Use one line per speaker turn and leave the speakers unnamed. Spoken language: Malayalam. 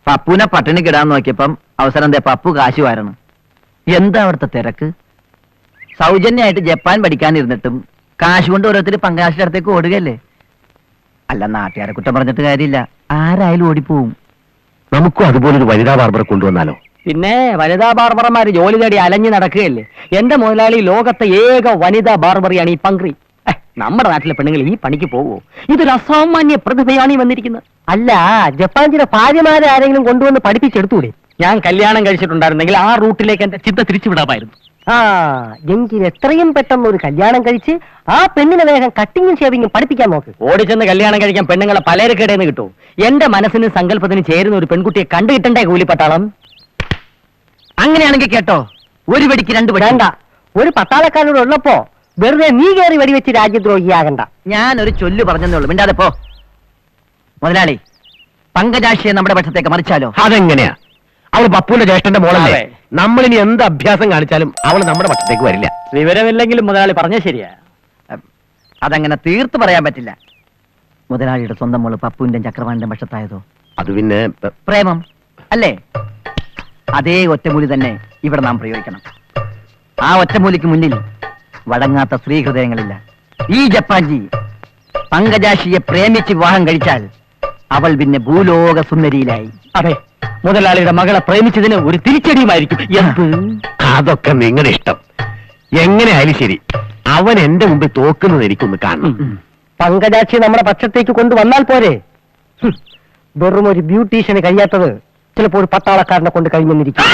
പപ്പുവിനെ പട്ടിണി കിടാൻ നോക്കിയപ്പം അവസരം എന്തേ പപ്പു കാശ് വാരണം. എന്താ അവിടുത്തെ തിരക്ക്? സൗജന്യമായിട്ട് ജപ്പാൻ പഠിക്കാനിരുന്നിട്ടും കാശ് കൊണ്ട് ഓരോരുത്തർ പങ്കാശിന്റെ അടുത്തേക്ക് ഓടുകയല്ലേ. അല്ല, നാട്ടുകാരെ കുറ്റം പറഞ്ഞിട്ട് കാര്യമില്ല, ആരായാലും ഓടിപ്പോവും.
നമുക്കും അതുപോലൊരു വനിതാ ബാർബറെ കൊണ്ടുവന്നാലോ?
പിന്നെ വനിതാ ബാർബർമാര് ജോലി തേടി അലഞ്ഞു നടക്കുകയല്ലേ. എന്റെ മുതലാളി ലോകത്തെ ഏക വനിതാ ബാർബറിയാണ് ഈ പങ്ക്രി. നമ്മുടെ നാട്ടിലെ പെണ്ണുങ്ങൾ ഈ പണിക്ക് പോവോ? ഇതൊരു അസാമാന്യ പ്രതിഭയാണ് ഈ വന്നിരിക്കുന്നത്.
അല്ല, ജപ്പാൻ ചില ഭാര്യമാരെ ആരെങ്കിലും കൊണ്ടുവന്ന് പഠിപ്പിച്ചെടുത്തൂടെ?
ഞാൻ കല്യാണം കഴിച്ചിട്ടുണ്ടായിരുന്നെങ്കിൽ ആ റൂട്ടിലേക്ക് എന്റെ ചിന്ത തിരിച്ചുവിടാമായിരുന്നു.
ആ, എങ്കിൽ എത്രയും പെട്ടെന്ന് ഒരു കല്യാണം കഴിച്ച് ആ പെണ്ണിനെ വേഗം കട്ടിങ്ങും ഷേവിങ്ങും പഠിപ്പിക്കാൻ നോക്ക്.
ഓടിച്ചെന്ന് കല്യാണം കഴിക്കാൻ പെണ്ണുങ്ങളെ പലചരക്കടേന്ന് കിട്ടും. എന്റെ മനസ്സിന് സങ്കല്പത്തിന് ചേരുന്ന ഒരു പെൺകുട്ടിയെ കണ്ടു കിട്ടണ്ടേ കൂലിപ്പട്ടാളം?
അങ്ങനെയാണെങ്കിൽ കേട്ടോ, ഒരു വെടിക്ക് രണ്ട് വെടി.
വേണ്ട, ഒരു പട്ടാളക്കാരോട് ഉള്ളപ്പോ വെറുതെ നീ കയറി വെടിവെച്ച് രാജ്യദ്രോഹിയാകണ്ട.
ഞാൻ ഒരു ചൊല്ലു പറഞ്ഞതേ ഉള്ളൂ, മിണ്ടാതെ പോ. മുതലാളി, പങ്കജാക്ഷിയെ നമ്മുടെ പക്ഷത്തേക്ക് മറിച്ചാലോ?
അതെങ്ങനെയാ? അവൾ പപ്പുവിന്റെ ജ്യേഷ്ഠന്റെ മോളല്ലേ.
അതെ.
നമ്മളിനി എന്ത് അഭ്യാസം കാണിച്ചാലും അവൾ നമ്മുടെ പക്ഷത്തേക്ക് വരില്ല.
വിവരമില്ലെങ്കിലും മുതലാളി പറഞ്ഞ ശരിയാ.
അതങ്ങനെ തീർത്തു പറയാൻ പറ്റില്ല. മുതലാളിയുടെ സ്വന്തം മോള് പപ്പുവിന്റെ ചക്രവാണിന്റെ പക്ഷത്തായതോ?
അത് പിന്നെ
പ്രേമം അല്ലേ? അതേ ഒറ്റമൂലി തന്നെ ഇവിടെ നാം പ്രയോഗിക്കണം. ആ ഒറ്റമൂലിക്ക് മുന്നിൽ വടങ്ങാത്ത സ്ത്രീ ഹൃദയങ്ങളില്ല. ഈ ജപ്പാൻജി പങ്കജാക്ഷിയെ പ്രേമിച്ച് വിവാഹം കഴിച്ചാൽ അവൾ പിന്നെ ഭൂലോക സുന്ദരിയിലായി.
അതെ, മുതലാളിയുടെ മകളെ പ്രേമിച്ചതിന് ഒരു തിരിച്ചടിയുമായിരിക്കും.
അതൊക്കെ നിങ്ങളുടെ ഇഷ്ടം. എങ്ങനെയായാലും ശരി, അവൻ എന്റെ മുമ്പിൽ തോക്കുന്നത് എനിക്കൊന്ന് കാണണം.
പങ്കജാക്ഷി നമ്മുടെ പക്ഷത്തേക്ക് കൊണ്ടുവന്നാൽ പോരെ? വെറും ഒരു ബ്യൂട്ടീഷ്യന് കഴിയാത്തത് ചിലപ്പോൾ ഒരു പട്ടാളക്കാരനെ കൊണ്ട് കഴിഞ്ഞെന്നിരിക്കും.